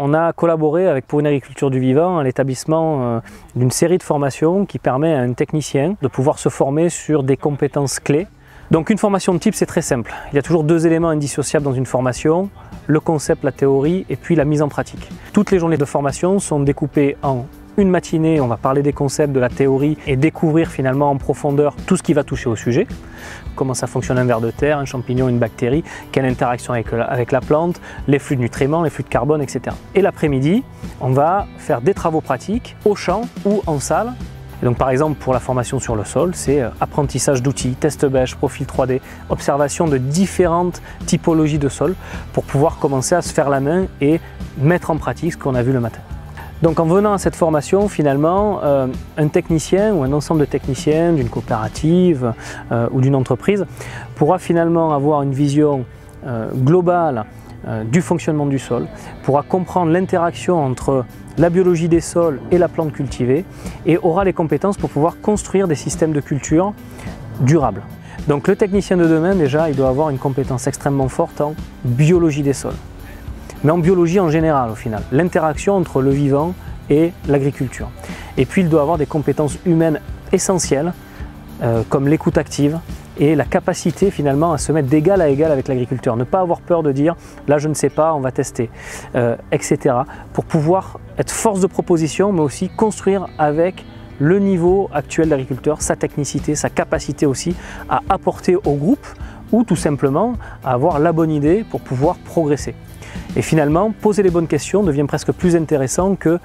On a collaboré avec Pour une agriculture du vivant à l'établissement d'une série de formations qui permet à un technicien de pouvoir se former sur des compétences clés. Donc une formation de type, c'est très simple. Il y a toujours deux éléments indissociables dans une formation, le concept, la théorie et puis la mise en pratique. Toutes les journées de formation sont découpées en une matinée, on va parler des concepts, de la théorie et découvrir finalement en profondeur tout ce qui va toucher au sujet. Comment ça fonctionne un ver de terre, un champignon, une bactérie, quelle interaction avec la plante, les flux de nutriments, les flux de carbone, etc. Et l'après-midi, on va faire des travaux pratiques au champ ou en salle. Et donc par exemple pour la formation sur le sol, c'est apprentissage d'outils, test bêche, profil 3D, observation de différentes typologies de sol pour pouvoir commencer à se faire la main et mettre en pratique ce qu'on a vu le matin. Donc en venant à cette formation, finalement, un technicien ou un ensemble de techniciens d'une coopérative ou d'une entreprise pourra finalement avoir une vision globale du fonctionnement du sol, pourra comprendre l'interaction entre la biologie des sols et la plante cultivée et aura les compétences pour pouvoir construire des systèmes de culture durables. Donc le technicien de demain, déjà, il doit avoir une compétence extrêmement forte en biologie des sols. Mais en biologie en général au final, l'interaction entre le vivant et l'agriculture. Et puis il doit avoir des compétences humaines essentielles comme l'écoute active et la capacité finalement à se mettre d'égal à égal avec l'agriculteur. Ne pas avoir peur de dire là je ne sais pas, on va tester, etc. Pour pouvoir être force de proposition mais aussi construire avec le niveau actuel d'agriculteur, sa technicité, sa capacité aussi à apporter au groupe ou tout simplement à avoir la bonne idée pour pouvoir progresser. Et finalement, poser les bonnes questions devient presque plus intéressant que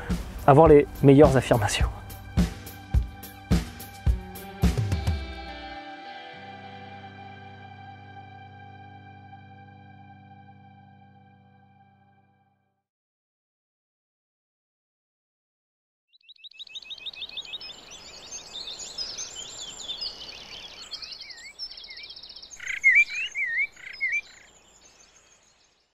avoir les meilleures affirmations.